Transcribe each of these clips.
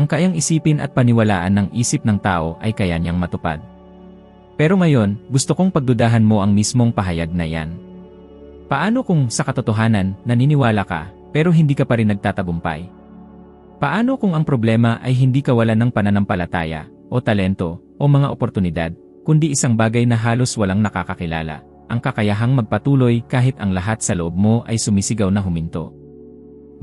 Ang kayang isipin at paniwalaan ng isip ng tao ay kaya niyang matupad. Pero ngayon, gusto kong pagdudahan mo ang mismong pahayag na yan. Paano kung sa katotohanan, naniniwala ka, pero hindi ka pa rin nagtatagumpay? Paano kung ang problema ay hindi kawalan ng pananampalataya, o talento, o mga oportunidad, kundi isang bagay na halos walang nakakakilala, ang kakayahang magpatuloy kahit ang lahat sa loob mo ay sumisigaw na huminto?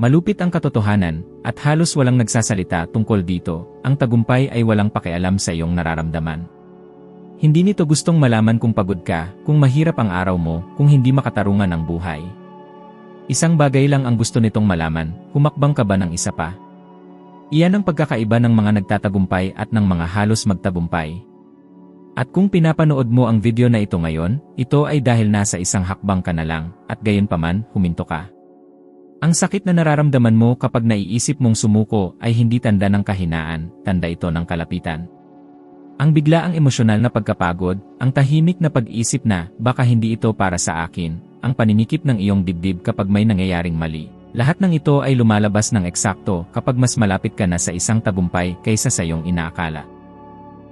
Malupit ang katotohanan, at halos walang nagsasalita tungkol dito, ang tagumpay ay walang pakialam sa iyong nararamdaman. Hindi nito gustong malaman kung pagod ka, kung mahirap ang araw mo, kung hindi makatarungan ang buhay. Isang bagay lang ang gusto nitong malaman, humakbang ka ba ng isa pa? Iyan ang pagkakaiba ng mga nagtatagumpay at ng mga halos magtagumpay. At kung pinapanood mo ang video na ito ngayon, ito ay dahil nasa isang hakbang ka na lang, at gayunpaman, huminto ka. Ang sakit na nararamdaman mo kapag naiisip mong sumuko ay hindi tanda ng kahinaan, tanda ito ng kalapitan. Ang biglaang emosyonal na pagkapagod, ang tahimik na pag-isip na, baka hindi ito para sa akin, ang paninikip ng iyong dibdib kapag may nangyayaring mali. Lahat ng ito ay lumalabas ng eksakto kapag mas malapit ka na sa isang tagumpay kaysa sa iyong inaakala.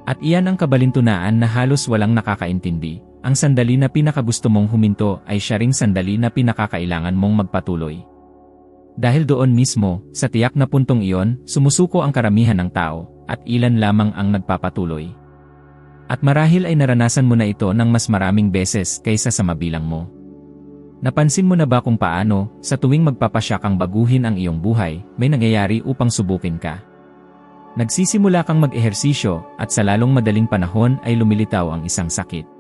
At iyan ang kabalintunaan na halos walang nakakaintindi. Ang sandali na pinakagusto mong huminto ay siya ring sandali na pinakakailangan mong magpatuloy. Dahil doon mismo, sa tiyak na puntong iyon, sumusuko ang karamihan ng tao, at ilan lamang ang nagpapatuloy. At marahil ay naranasan mo na ito ng mas maraming beses kaysa sa mabilang mo. Napansin mo na ba kung paano, sa tuwing magpapasya kang baguhin ang iyong buhay, may nangyayari upang subukin ka? Nagsisimula kang mag-ehersisyo, at sa lalong madaling panahon ay lumilitaw ang isang sakit.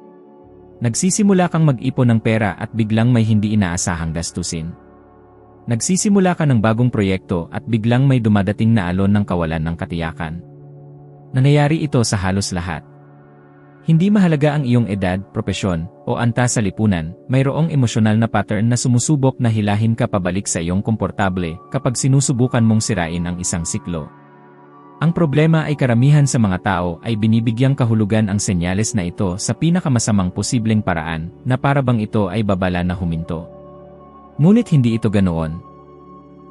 Nagsisimula kang mag-ipon ng pera at biglang may hindi inaasahang gastusin. Nagsisimula ka ng bagong proyekto at biglang may dumadating na alon ng kawalan ng katiyakan. Nangyayari ito sa halos lahat. Hindi mahalaga ang iyong edad, propesyon, o antas sa lipunan, mayroong emosyonal na pattern na sumusubok na hilahin ka pabalik sa iyong komportable kapag sinusubukan mong sirain ang isang siklo. Ang problema ay karamihan sa mga tao ay binibigyang kahulugan ang senyales na ito sa pinakamasamang posibleng paraan na para bang ito ay babala na huminto. Ngunit hindi ito ganoon.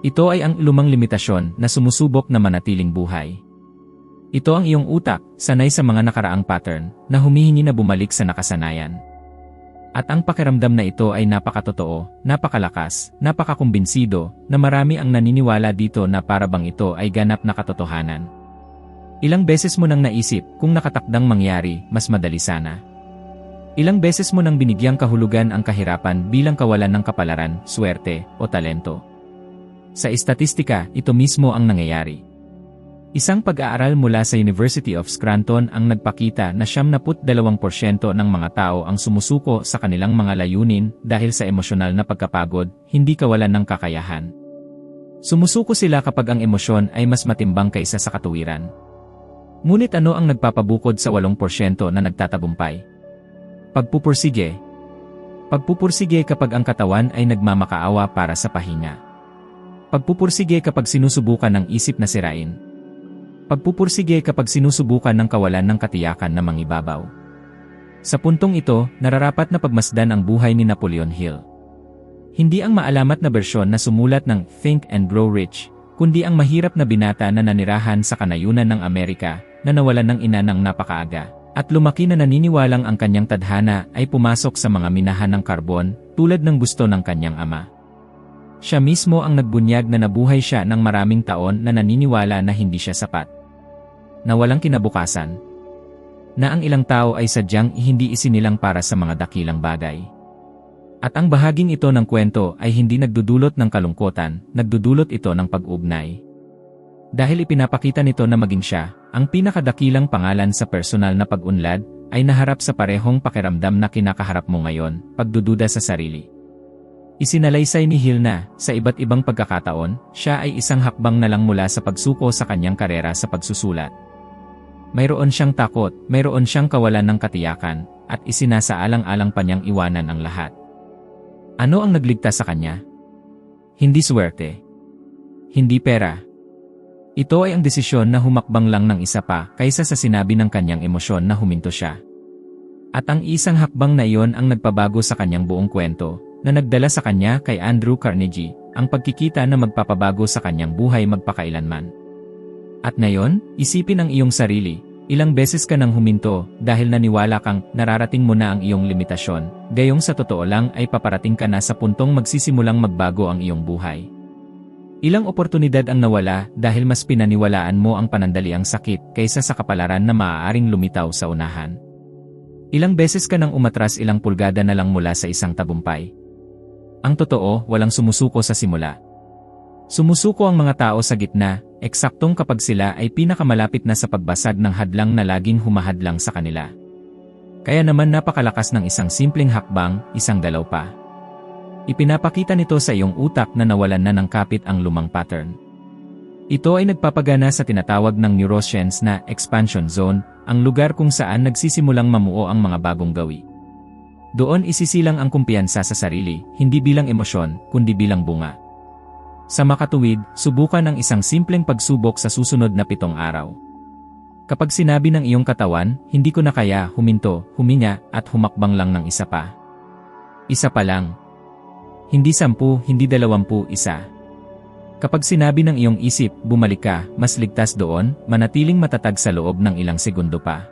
Ito ay ang lumang limitasyon na sumusubok na manatiling buhay. Ito ang iyong utak, sanay sa mga nakaraang pattern, na humihingi na bumalik sa nakasanayan. At ang pakiramdam na ito ay napakatotoo, napakalakas, napakakumbinsido, na marami ang naniniwala dito na para bang ito ay ganap na katotohanan. Ilang beses mo nang naisip, kung nakatakdang mangyari, mas madali sana. Ilang beses mo nang binigyang kahulugan ang kahirapan bilang kawalan ng kapalaran, swerte, o talento. Sa estatistika, ito mismo ang nangyayari. Isang pag-aaral mula sa University of Scranton ang nagpakita na 72% ng mga tao ang sumusuko sa kanilang mga layunin dahil sa emosyonal na pagkapagod, hindi kawalan ng kakayahan. Sumusuko sila kapag ang emosyon ay mas matimbang kaysa sa katuwiran. Ngunit ano ang nagpapabukod sa 8% na nagtatagumpay? Pagpupursige. Pagpupursige kapag ang katawan ay nagmamakaawa para sa pahinga. Pagpupursige kapag sinusubukan ng isip na sirain. Pagpupursige kapag sinusubukan ng kawalan ng katiyakan na mangibabaw. Sa puntong ito, nararapat na pagmasdan ang buhay ni Napoleon Hill. Hindi ang maalamat na bersyon na sumulat ng Think and Grow Rich, kundi ang mahirap na binata na nanirahan sa kanayunan ng Amerika, na nawalan ng ina ng napakaaga. At lumaki na naniniwalang ang kanyang tadhana ay pumasok sa mga minahan ng karbon, tulad ng gusto ng kanyang ama. Siya mismo ang nagbunyag na nabuhay siya ng maraming taon na naniniwala na hindi siya sapat. Na walang kinabukasan. Na ang ilang tao ay sadyang hindi isinilang para sa mga dakilang bagay. At ang bahaging ito ng kwento ay hindi nagdudulot ng kalungkutan, nagdudulot ito ng pag-ugnay. Dahil ipinapakita nito na maging siya, ang pinakadakilang pangalan sa personal na pag-unlad, ay naharap sa parehong pakiramdam na kinakaharap mo ngayon, pagdududa sa sarili. Isinalaysay ni Hill na, sa iba't ibang pagkakataon, siya ay isang hakbang na lang mula sa pagsuko sa kanyang karera sa pagsusulat. Mayroon siyang takot, mayroon siyang kawalan ng katiyakan, at isinasaalang-alang pa niyang iwanan ang lahat. Ano ang nagligtas sa kanya? Hindi swerte. Hindi pera. Ito ay ang desisyon na humakbang lang ng isa pa kaysa sa sinabi ng kanyang emosyon na huminto siya. At ang isang hakbang na iyon ang nagpabago sa kanyang buong kwento, na nagdala sa kanya kay Andrew Carnegie, ang pagkikita na magpapabago sa kanyang buhay magpakailanman. At ngayon, isipin ang iyong sarili. Ilang beses ka nang huminto dahil naniwala kang nararating mo na ang iyong limitasyon, gayong sa totoo lang ay paparating ka na sa puntong magsisimulang magbago ang iyong buhay. Ilang oportunidad ang nawala dahil mas pinaniwalaan mo ang panandaliang sakit kaysa sa kapalaran na maaaring lumitaw sa unahan. Ilang beses ka nang umatras ilang pulgada na lang mula sa isang tagumpay. Ang totoo, walang sumusuko sa simula. Sumusuko ang mga tao sa gitna, eksaktong kapag sila ay pinakamalapit na sa pagbasag ng hadlang na laging humahadlang sa kanila. Kaya naman napakalakas ng isang simpleng hakbang, isang galaw pa. Ipinapakita nito sa iyong utak na nawalan na ng kapit ang lumang pattern. Ito ay nagpapagana sa tinatawag ng neuroscience na expansion zone, ang lugar kung saan nagsisimulang mamuo ang mga bagong gawi. Doon isisilang ang kumpiyansa sa sarili, hindi bilang emosyon, kundi bilang bunga. Sa makatuwid, subukan ang isang simpleng pagsubok sa susunod na 7 araw. Kapag sinabi ng iyong katawan, hindi ko na kaya, huminto, huminga, at humakbang lang ng isa pa. Isa pa lang. Hindi 10, hindi 20, isa. Kapag sinabi ng iyong isip, bumalik ka, mas ligtas doon, manatiling matatag sa loob ng ilang segundo pa.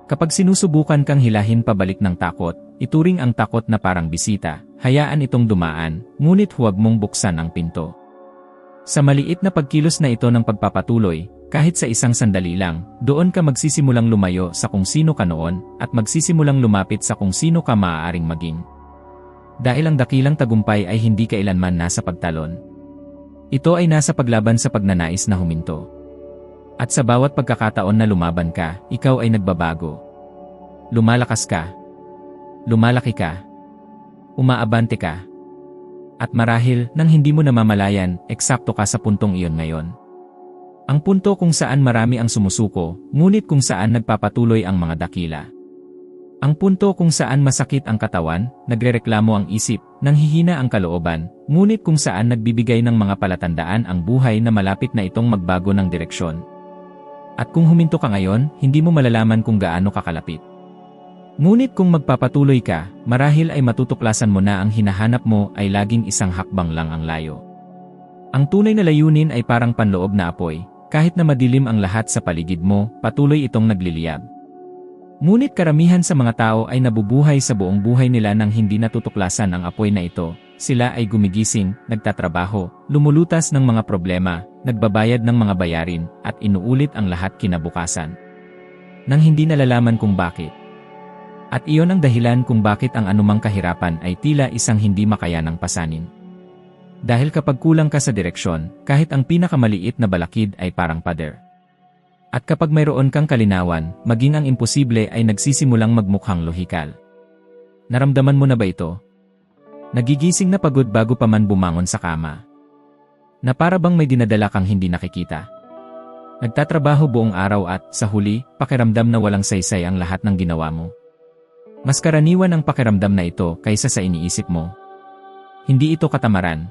Kapag sinusubukan kang hilahin pabalik ng takot, ituring ang takot na parang bisita, hayaan itong dumaan, ngunit huwag mong buksan ang pinto. Sa maliit na pagkilos na ito ng pagpapatuloy, kahit sa isang sandali lang, doon ka magsisimulang lumayo sa kung sino ka noon, at magsisimulang lumapit sa kung sino ka maaaring maging. Dahil ang dakilang tagumpay ay hindi kailanman nasa pagtalon. Ito ay nasa paglaban sa pagnanais na huminto. At sa bawat pagkakataon na lumaban ka, ikaw ay nagbabago. Lumalakas ka. Lumalaki ka. Umaabante ka. At marahil, nang hindi mo namamalayan, eksakto ka sa puntong iyon ngayon. Ang punto kung saan marami ang sumusuko, ngunit kung saan nagpapatuloy ang mga dakila. Ang punto kung saan masakit ang katawan, nagrereklamo ang isip, nanghihina ang kalooban, ngunit kung saan nagbibigay ng mga palatandaan ang buhay na malapit na itong magbago ng direksyon. At kung huminto ka ngayon, hindi mo malalaman kung gaano kakalapit. Ngunit kung magpapatuloy ka, marahil ay matutuklasan mo na ang hinahanap mo ay laging isang hakbang lang ang layo. Ang tunay na layunin ay parang panloob na apoy, kahit na madilim ang lahat sa paligid mo, patuloy itong nagliliyab. Ngunit karamihan sa mga tao ay nabubuhay sa buong buhay nila nang hindi natutuklasan ang apoy na ito. Sila ay gumigising, nagtatrabaho, lumulutas ng mga problema, nagbabayad ng mga bayarin, at inuulit ang lahat kinabukasan. Nang hindi nalalaman kung bakit. At iyon ang dahilan kung bakit ang anumang kahirapan ay tila isang hindi makayanang pasanin. Dahil kapag kulang ka sa direksyon, kahit ang pinakamaliit na balakid ay parang pader. At kapag mayroon kang kalinawan, maging ang imposible ay nagsisimulang magmukhang lohikal. Naramdaman mo na ba ito? Nagigising na pagod bago pa man bumangon sa kama. Na para bang may dinadala kang hindi nakikita. Nagtatrabaho buong araw at, sa huli, pakiramdam na walang saysay ang lahat ng ginawa mo. Mas karaniwan ang pakiramdam na ito kaysa sa iniisip mo. Hindi ito katamaran.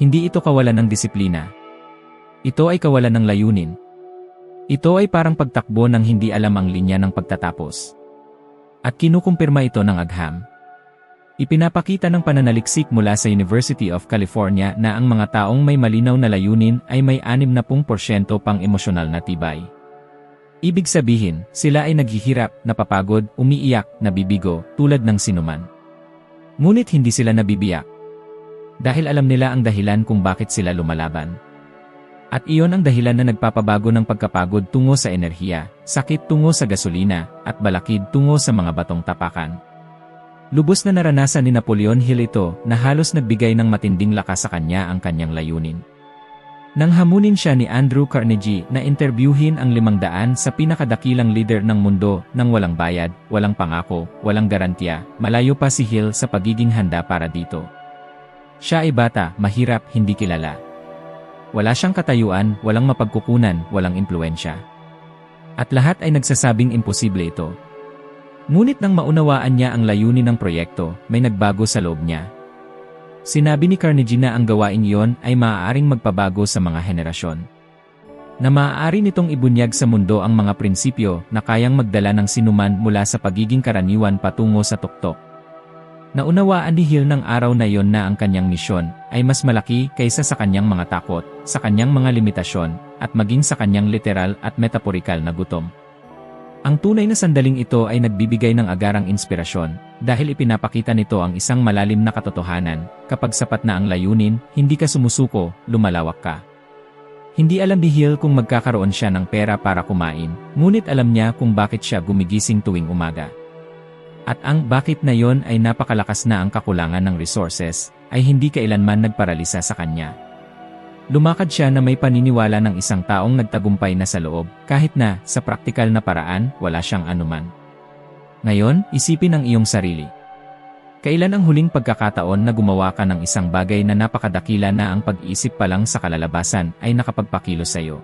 Hindi ito kawalan ng disiplina. Ito ay kawalan ng layunin. Ito ay parang pagtakbo ng hindi alam ang linya ng pagtatapos. At kinukumpirma ito ng agham. Ipinapakita ng pananaliksik mula sa University of California na ang mga taong may malinaw na layunin ay may 60% pang emosyonal na tibay. Ibig sabihin, sila ay naghihirap, napapagod, umiiyak, nabibigo, tulad ng sinuman. Ngunit hindi sila nabibiyak. Dahil alam nila ang dahilan kung bakit sila lumalaban. At iyon ang dahilan na nagpapabago ng pagkapagod tungo sa enerhiya, sakit tungo sa gasolina, at balakid tungo sa mga batong tapakan. Lubos na naranasan ni Napoleon Hill ito na halos nagbigay ng matinding lakas sa kanya ang kanyang layunin. Nang hamunin siya ni Andrew Carnegie na interbyuhin ang 500 sa pinakadakilang leader ng mundo nang walang bayad, walang pangako, walang garantiya, malayo pa si Hill sa pagiging handa para dito. Siya ay bata, mahirap, hindi kilala. Wala siyang katayuan, walang mapagkukunan, walang impluensya. At lahat ay nagsasabing imposible ito. Ngunit nang maunawaan niya ang layunin ng proyekto, may nagbago sa loob niya. Sinabi ni Carnegie na ang gawain iyon ay maaaring magpabago sa mga henerasyon. Na maaari nitong ibunyag sa mundo ang mga prinsipyo na kayang magdala ng sinuman mula sa pagiging karaniwan patungo sa tuktok. Naunawaan ni Hill ng araw na yon na ang kanyang misyon ay mas malaki kaysa sa kanyang mga takot, sa kanyang mga limitasyon, at maging sa kanyang literal at metaporikal na gutom. Ang tunay na sandaling ito ay nagbibigay ng agarang inspirasyon dahil ipinapakita nito ang isang malalim na katotohanan: kapag sapat na ang layunin, hindi ka sumusuko, lumalawak ka. Hindi alam ni Hill kung magkakaroon siya ng pera para kumain, ngunit alam niya kung bakit siya gumigising tuwing umaga. At ang bakit na yon ay napakalakas na ang kakulangan ng resources, ay hindi kailanman nagparalisa sa kanya. Lumakad siya na may paniniwala ng isang taong nagtagumpay na sa loob, kahit na, sa praktikal na paraan, wala siyang anuman. Ngayon, isipin ang iyong sarili. Kailan ang huling pagkakataon na gumawa ka ng isang bagay na napakadakila na ang pag-iisip pa lang sa kalalabasan ay nakapagpakilos sa iyo?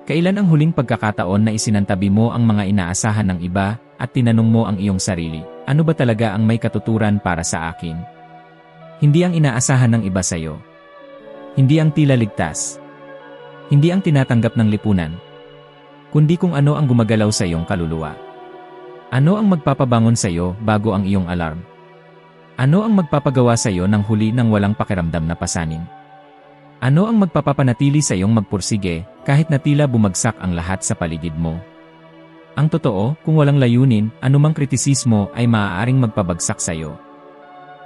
Kailan ang huling pagkakataon na isinantabi mo ang mga inaasahan ng iba at tinanong mo ang iyong sarili, ano ba talaga ang may katuturan para sa akin? Hindi ang inaasahan ng iba sa iyo. Hindi ang tila ligtas. Hindi ang tinatanggap ng lipunan. Kundi kung ano ang gumagalaw sa iyong kaluluwa. Ano ang magpapabangon sa iyo bago ang iyong alarm? Ano ang magpapagawa sa iyo ng huli ng walang pakiramdam na pasanin? Ano ang magpapapanatili sa iyong magpursige kahit na tila bumagsak ang lahat sa paligid mo? Ang totoo, kung walang layunin, anumang kritisismo ay maaaring magpabagsak sa iyo.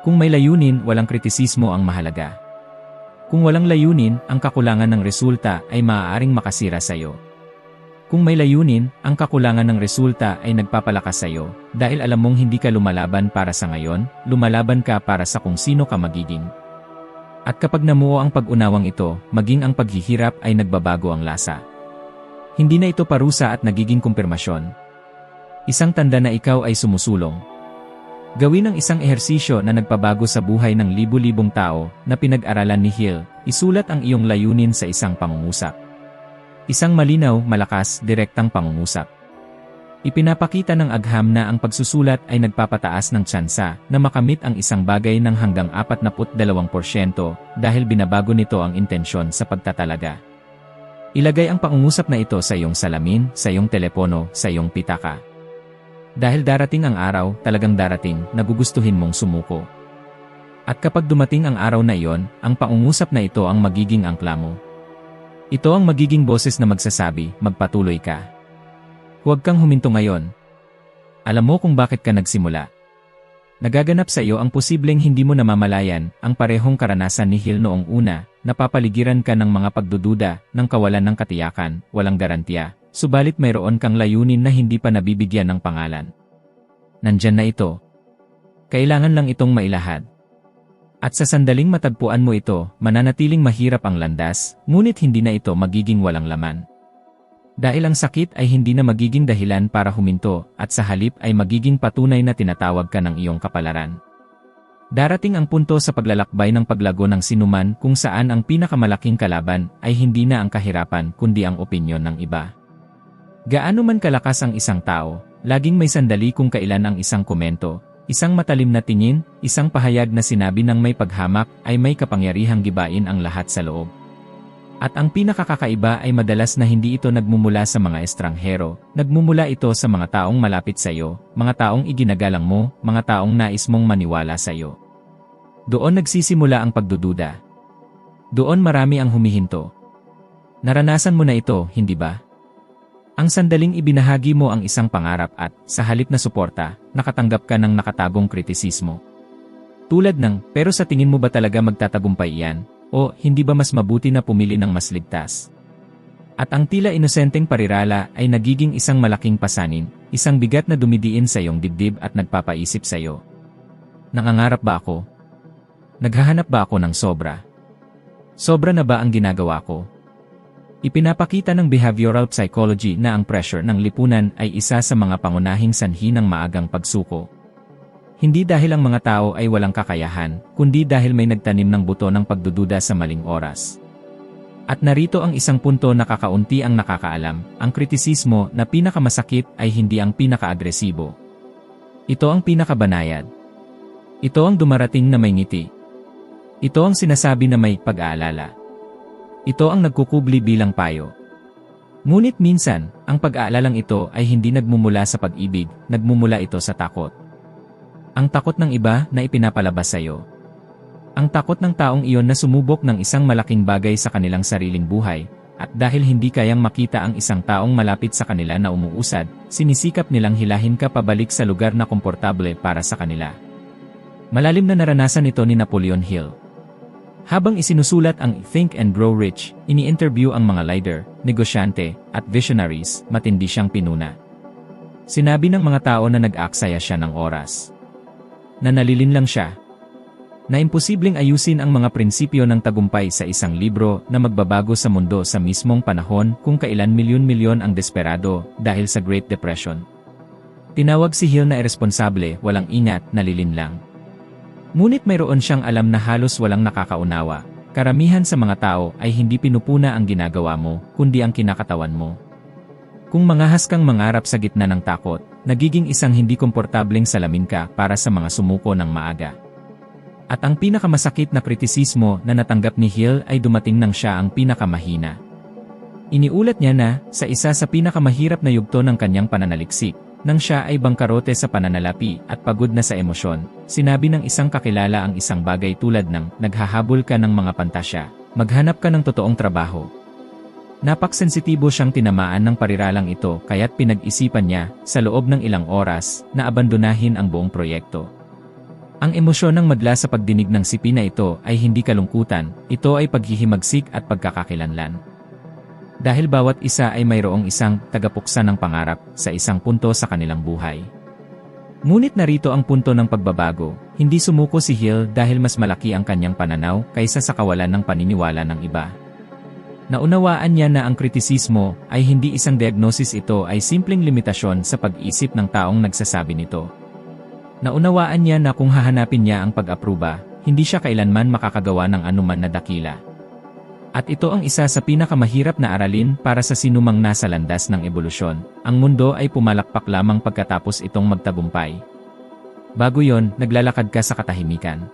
Kung may layunin, walang kritisismo ang mahalaga. Kung walang layunin, ang kakulangan ng resulta ay maaaring makasira sa iyo. Kung may layunin, ang kakulangan ng resulta ay nagpapalakas sa iyo dahil alam mong hindi ka lumalaban para sa ngayon, lumalaban ka para sa kung sino ka magiging. At kapag namuo ang pag-unawang ito, maging ang paghihirap ay nagbabago ang lasa. Hindi na ito parusa at nagiging kumpirmasyon. Isang tanda na ikaw ay sumusulong. Gawin ang isang ehersisyo na nagpabago sa buhay ng libu-libong tao na pinag-aralan ni Hill, isulat ang iyong layunin sa isang pangungusap. Isang malinaw, malakas, direktang pangungusap. Ipinapakita ng agham na ang pagsusulat ay nagpapataas ng tsansa na makamit ang isang bagay ng hanggang 42% dahil binabago nito ang intensyon sa pagtatalaga. Ilagay ang pangungusap na ito sa iyong salamin, sa iyong telepono, sa iyong pitaka. Dahil darating ang araw, talagang darating, na gugustuhin mong sumuko. At kapag dumating ang araw na iyon, ang pangungusap na ito ang magiging angkla mo. Ito ang magiging boses na magsasabi, magpatuloy ka. Huwag kang huminto ngayon. Alam mo kung bakit ka nagsimula. Nagaganap sa iyo ang posibleng hindi mo namamalayan, ang parehong karanasan ni Hill noong una, napapaligiran ka ng mga pagdududa, ng kawalan ng katiyakan, walang garantiya, subalit mayroon kang layunin na hindi pa nabibigyan ng pangalan. Nandyan na ito. Kailangan lang itong mailahad. At sa sandaling matagpuan mo ito, mananatiling mahirap ang landas, ngunit hindi na ito magiging walang laman. Dahil ang sakit ay hindi na magiging dahilan para huminto at sa halip ay magiging patunay na tinatawag ka ng iyong kapalaran. Darating ang punto sa paglalakbay ng paglago ng sinuman kung saan ang pinakamalaking kalaban ay hindi na ang kahirapan kundi ang opinyon ng iba. Gaano man kalakas ang isang tao, laging may sandali kung kailan ang isang komento, isang matalim na tingin, isang pahayag na sinabi ng may paghamak ay may kapangyarihang gibain ang lahat sa loob. At ang pinakakakaiba ay madalas na hindi ito nagmumula sa mga estranghero, nagmumula ito sa mga taong malapit sa iyo, mga taong iginagalang mo, mga taong nais mong maniwala sa iyo. Doon nagsisimula ang pagdududa. Doon marami ang humihinto. Naranasan mo na ito, hindi ba? Ang sandaling ibinahagi mo ang isang pangarap at, sa halip na suporta, nakatanggap ka ng nakatagong kritisismo. Tulad ng, pero sa tingin mo ba talaga magtatagumpay iyan? O, hindi ba mas mabuti na pumili ng mas ligtas? At ang tila inosenteng parirala ay nagiging isang malaking pasanin, isang bigat na dumidiin sa iyong dibdib at nagpapaisip sa iyo. Nangangarap ba ako? Naghahanap ba ako ng sobra? Sobra na ba ang ginagawa ko? Ipinapakita ng behavioral psychology na ang pressure ng lipunan ay isa sa mga pangunahing sanhi ng maagang pagsuko. Hindi dahil ang mga tao ay walang kakayahan, kundi dahil may nagtanim ng buto ng pagdududa sa maling oras. At narito ang isang punto na kakaunti ang nakakaalam, ang kritisismo na pinakamasakit ay hindi ang pinakaagresibo. Ito ang pinakabanayad. Ito ang dumarating na may ngiti. Ito ang sinasabi na may pag-aalala. Ito ang nagkukubli bilang payo. Ngunit minsan, ang pag-aalalang ito ay hindi nagmumula sa pag-ibig, nagmumula ito sa takot. Ang takot ng iba na ipinapalabas sa iyo. Ang takot ng taong iyon na sumubok ng isang malaking bagay sa kanilang sariling buhay, at dahil hindi kayang makita ang isang taong malapit sa kanila na umuusad, sinisikap nilang hilahin ka pabalik sa lugar na komportable para sa kanila. Malalim na naranasan ito ni Napoleon Hill. Habang isinusulat ang Think and Grow Rich, ini-interview ang mga leader, negosyante, at visionaries, matindi siyang pinuna. Sinabi ng mga tao na nag-aksaya siya ng oras. Na nalilin lang siya. Na imposibleng ayusin ang mga prinsipyo ng tagumpay sa isang libro na magbabago sa mundo sa mismong panahon kung kailan milyon-milyon ang desperado dahil sa Great Depression. Tinawag si Hill na irresponsable, walang ingat, nalilin lang. Ngunit mayroon siyang alam na halos walang nakakaunawa. Karamihan sa mga tao ay hindi pinupuna ang ginagawa mo, kundi ang kinakatawan mo. Kung mangahas kang mangarap sa gitna ng takot, nagiging isang hindi komportableng salamin ka para sa mga sumuko ng maaga. At ang pinakamasakit na kritisismo na natanggap ni Hill ay dumating nang siya ang pinakamahina. Iniulat niya na, sa isa sa pinakamahirap na yugto ng kanyang pananaliksik, nang siya ay bangkarote sa pananalapi at pagod na sa emosyon, sinabi ng isang kakilala ang isang bagay tulad ng, naghahabol ka ng mga pantasya, maghanap ka ng totoong trabaho. Napaksensitibo siyang tinamaan ng pariralang ito kaya't pinag-isipan niya, sa loob ng ilang oras, na abandonahin ang buong proyekto. Ang emosyon ng madla sa pagdinig ng sipi na ito ay hindi kalungkutan, ito ay paghihimagsik at pagkakakilanlan. Dahil bawat isa ay mayroong isang tagapuksa ng pangarap sa isang punto sa kanilang buhay. Ngunit narito ang punto ng pagbabago, hindi sumuko si Hill dahil mas malaki ang kanyang pananaw kaysa sa kawalan ng paniniwala ng iba. Naunawaan niya na ang kritisismo ay hindi isang diagnosis, ito ay simpleng limitasyon sa pag-isip ng taong nagsasabi nito. Naunawaan niya na kung hahanapin niya ang pag-apruba, hindi siya kailanman makakagawa ng anuman na dakila. At ito ang isa sa pinakamahirap na aralin para sa sinumang nasa landas ng ebolusyon. Ang mundo ay pumalakpak lamang pagkatapos itong magtagumpay. Bago yon, naglalakad ka sa katahimikan.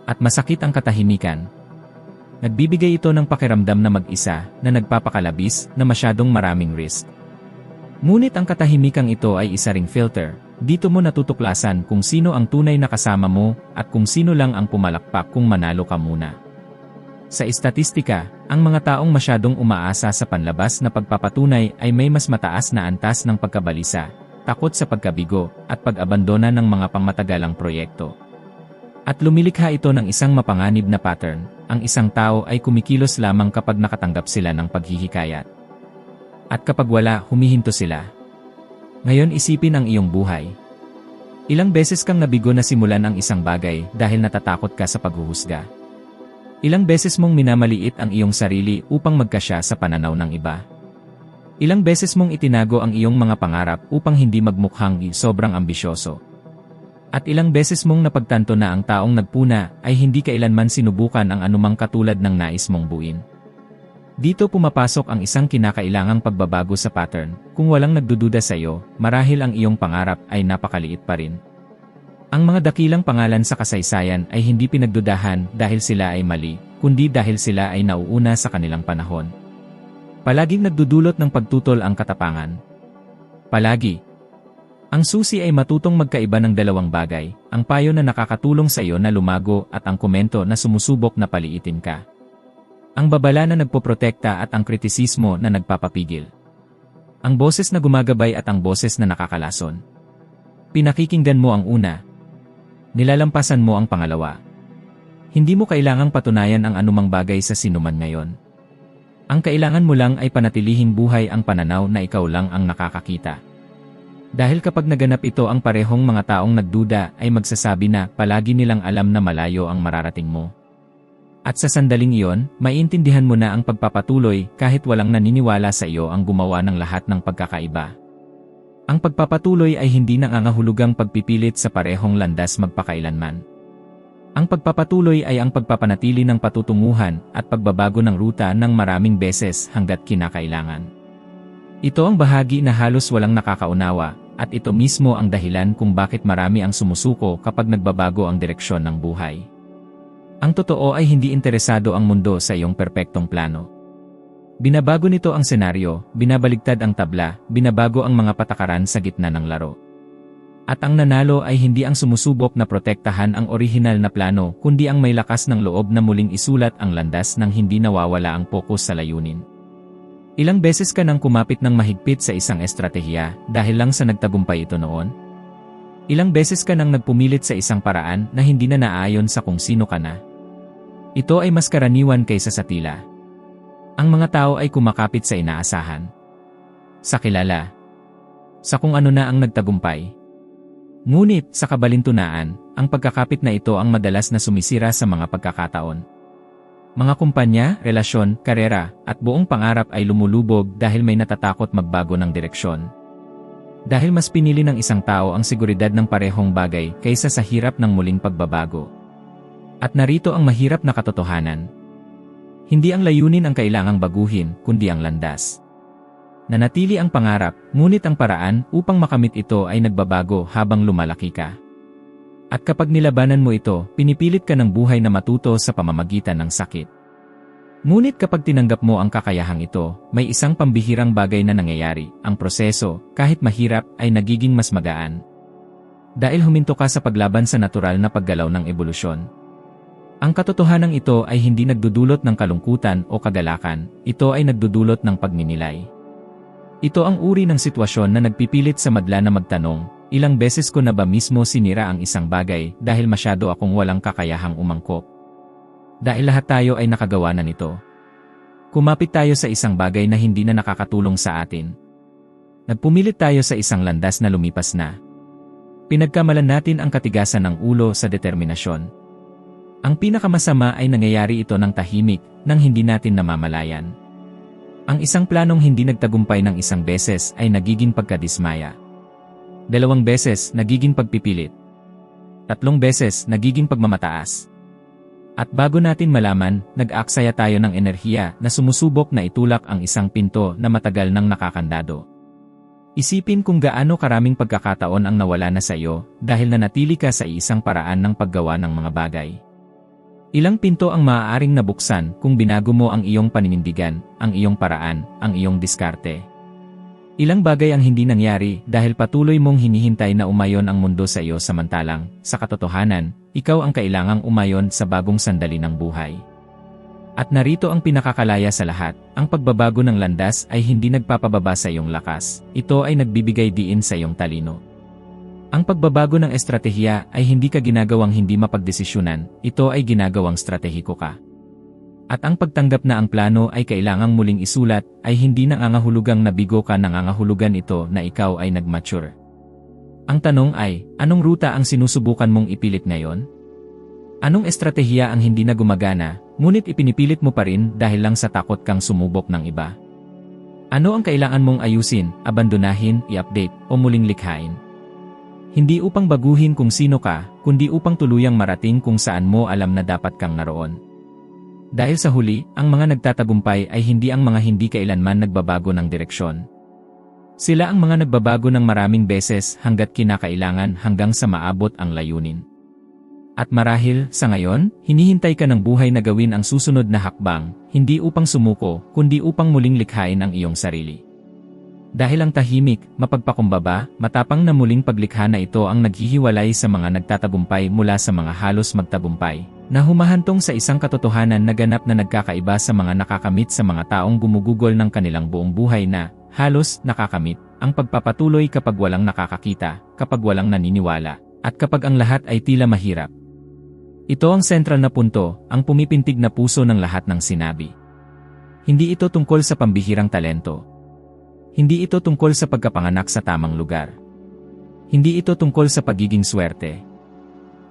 At masakit ang katahimikan. Nagbibigay ito ng pakiramdam na mag-isa, na nagpapakalabis, na masyadong maraming risk. Ngunit ang katahimikang ito ay isa ring filter. Dito mo natutuklasan kung sino ang tunay na kasama mo at kung sino lang ang pumalakpak kung manalo ka muna. Sa estatistika, ang mga taong masyadong umaasa sa panlabas na pagpapatunay ay may mas mataas na antas ng pagkabalisa, takot sa pagkabigo, at pag-abandona ng mga pangmatagalang proyekto. At lumilikha ito ng isang mapanganib na pattern, ang isang tao ay kumikilos lamang kapag nakatanggap sila ng paghihikayat. At kapag wala, humihinto sila. Ngayon isipin ang iyong buhay. Ilang beses kang nabigo na simulan ang isang bagay dahil natatakot ka sa paghuhusga? Ilang beses mong minamaliit ang iyong sarili upang magkasya sa pananaw ng iba? Ilang beses mong itinago ang iyong mga pangarap upang hindi magmukhang sobrang ambisyoso? At ilang beses mong napagtanto na ang taong nagpuna ay hindi kailanman sinubukan ang anumang katulad ng nais mong buuin? Dito pumapasok ang isang kinakailangang pagbabago sa pattern. Kung walang nagdududa sa iyo, marahil ang iyong pangarap ay napakaliit pa rin. Ang mga dakilang pangalan sa kasaysayan ay hindi pinagdudahan dahil sila ay mali, kundi dahil sila ay nauuna sa kanilang panahon. Palaging nagdudulot ng pagtutol ang katapangan. Palagi. Ang susi ay matutong magkaiba ng dalawang bagay, ang payo na nakakatulong sa iyo na lumago at ang komento na sumusubok na paliitin ka. Ang babala na nagpoprotekta at ang kritisismo na nagpapapigil. Ang boses na gumagabay at ang boses na nakakalason. Pinakikinggan mo ang una. Nilalampasan mo ang pangalawa. Hindi mo kailangang patunayan ang anumang bagay sa sinuman ngayon. Ang kailangan mo lang ay panatilihing buhay ang pananaw na ikaw lang ang nakakakita. Dahil kapag naganap ito ang parehong mga taong nagduda ay magsasabi na palagi nilang alam na malayo ang mararating mo. At sa sandaling iyon, maiintindihan mo na ang pagpapatuloy kahit walang naniniwala sa iyo ang gumawa ng lahat ng pagkakaiba. Ang pagpapatuloy ay hindi nangangahulugang pagpipilit sa parehong landas magpakailanman. Ang pagpapatuloy ay ang pagpapanatili ng patutunguhan at pagbabago ng ruta ng maraming beses hanggat kinakailangan. Ito ang bahagi na halos walang nakakaunawa, at ito mismo ang dahilan kung bakit marami ang sumusuko kapag nagbabago ang direksyon ng buhay. Ang totoo ay hindi interesado ang mundo sa iyong perpektong plano. Binabago nito ang senaryo, binabaligtad ang tabla, binabago ang mga patakaran sa gitna ng laro. At ang nanalo ay hindi ang sumusubok na protektahan ang orihinal na plano, kundi ang may lakas ng loob na muling isulat ang landas nang hindi nawawala ang pokus sa layunin. Ilang beses ka nang kumapit ng mahigpit sa isang estratehiya dahil lang sa nagtagumpay ito noon? Ilang beses ka nang nagpumilit sa isang paraan na hindi na naayon sa kung sino ka na? Ito ay mas karaniwan kaysa sa tila. Ang mga tao ay kumakapit sa inaasahan, sa kilala, sa kung ano na ang nagtagumpay. Ngunit, sa kabalintunaan, ang pagkakapit na ito ang madalas na sumisira sa mga pagkakataon. Mga kumpanya, relasyon, karera, at buong pangarap ay lumulubog dahil may natatakot magbago ng direksyon. Dahil mas pinili ng isang tao ang seguridad ng parehong bagay kaysa sa hirap ng muling pagbabago. At narito ang mahirap na katotohanan. Hindi ang layunin ang kailangang baguhin, kundi ang landas. Nanatili ang pangarap, ngunit ang paraan upang makamit ito ay nagbabago habang lumalaki ka. At kapag nilabanan mo ito, pinipilit ka ng buhay na matuto sa pamamagitan ng sakit. Ngunit kapag tinanggap mo ang kakayahang ito, may isang pambihirang bagay na nangyayari, ang proseso, kahit mahirap, ay nagiging mas magaan. Dahil huminto ka sa paglaban sa natural na paggalaw ng ebolusyon. Ang katotohanan ito ay hindi nagdudulot ng kalungkutan o kagalakan, ito ay nagdudulot ng pagninilay. Ito ang uri ng sitwasyon na nagpipilit sa madla na magtanong, ilang beses ko na ba mismo sinira ang isang bagay dahil masyado akong walang kakayahang umangkop? Dahil lahat tayo ay nakagawa na nito. Kumapit tayo sa isang bagay na hindi na nakakatulong sa atin. Nagpumilit tayo sa isang landas na lumipas na. Pinagkamalan natin ang katigasan ng ulo sa determinasyon. Ang pinakamasama ay nangyayari ito ng tahimik, nang hindi natin namamalayan. Ang isang planong hindi nagtagumpay ng isang beses ay nagiging pagkadismaya. 2 beses, nagiging pagpipilit. 3 beses, nagiging pagmamataas. At bago natin malaman, nag-aksaya tayo ng enerhiya na sumusubok na itulak ang isang pinto na matagal nang nakakandado. Isipin kung gaano karaming pagkakataon ang nawala na sa iyo dahil nanatili ka sa isang paraan ng paggawa ng mga bagay. Ilang pinto ang maaaring nabuksan kung binago mo ang iyong paninindigan, ang iyong paraan, ang iyong diskarte. Ilang bagay ang hindi nangyari dahil patuloy mong hinihintay na umayon ang mundo sa iyo samantalang, sa katotohanan, ikaw ang kailangang umayon sa bagong sandali ng buhay. At narito ang pinakakalaya sa lahat, ang pagbabago ng landas ay hindi nagpapababa sa iyong lakas, ito ay nagbibigay diin sa iyong talino. Ang pagbabago ng estratehiya ay hindi ka ginagawang hindi mapagdesisyunan, ito ay ginagawang stratehiko ka. At ang pagtanggap na ang plano ay kailangang muling isulat, ay hindi nangangahulugang nabigo ka, nangangahulugan ito na ikaw ay nagmature. Ang tanong ay, anong ruta ang sinusubukan mong ipilit ngayon? Anong estratehiya ang hindi na gumagana, ngunit ipinipilit mo pa rin dahil lang sa takot kang sumubok ng iba? Ano ang kailangan mong ayusin, abandonahin, i-update, o muling likhain? Hindi upang baguhin kung sino ka, kundi upang tuluyang marating kung saan mo alam na dapat kang naroon. Dahil sa huli, ang mga nagtatagumpay ay hindi ang mga hindi kailanman nagbabago ng direksyon. Sila ang mga nagbabago ng maraming beses hanggat kinakailangan hanggang sa maabot ang layunin. At marahil, sa ngayon, hinihintay ka ng buhay na gawin ang susunod na hakbang, hindi upang sumuko, kundi upang muling likhain ang iyong sarili. Dahil ang tahimik, mapagpakumbaba, matapang na muling paglikha na ito ang naghihiwalay sa mga nagtatagumpay mula sa mga halos magtagumpay, na humahantong sa isang katotohanan na ganap na nagkakaiba sa mga nakakamit sa mga taong gumugugol ng kanilang buong buhay na, halos, nakakamit, ang pagpapatuloy kapag walang nakakakita, kapag walang naniniwala, at kapag ang lahat ay tila mahirap. Ito ang sentral na punto, ang pumipintig na puso ng lahat ng sinabi. Hindi ito tungkol sa pambihirang talento. Hindi ito tungkol sa pagkapanganak sa tamang lugar. Hindi ito tungkol sa pagiging swerte.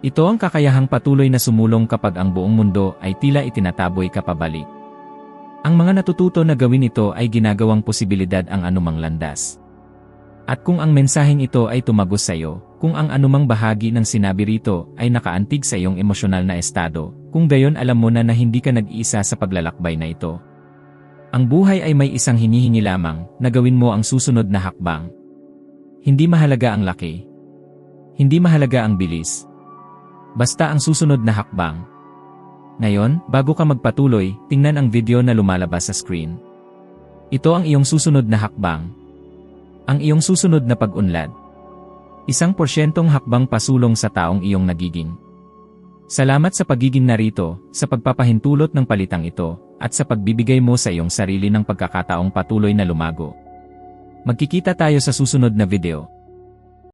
Ito ang kakayahang patuloy na sumulong kapag ang buong mundo ay tila itinataboy ka pabalik. Ang mga natututo na gawin ito ay ginagawang posibilidad ang anumang landas. At kung ang mensaheng ito ay tumagos sa iyo, kung ang anumang bahagi ng sinabi rito ay nakaantig sa iyong emosyonal na estado, kung gayon alam mo na hindi ka nag-iisa sa paglalakbay na ito. Ang buhay ay may isang hinihingi lamang, na gawin mo ang susunod na hakbang. Hindi mahalaga ang laki. Hindi mahalaga ang bilis. Basta ang susunod na hakbang. Ngayon, bago ka magpatuloy, tingnan ang video na lumalabas sa screen. Ito ang iyong susunod na hakbang. Ang iyong susunod na pag-unlad. 1% hakbang pasulong sa taong iyong nagiging. Salamat sa pagiging narito, sa pagpapahintulot ng palitang ito, at sa pagbibigay mo sa iyong sarili ng pagkakataong patuloy na lumago. Magkikita tayo sa susunod na video.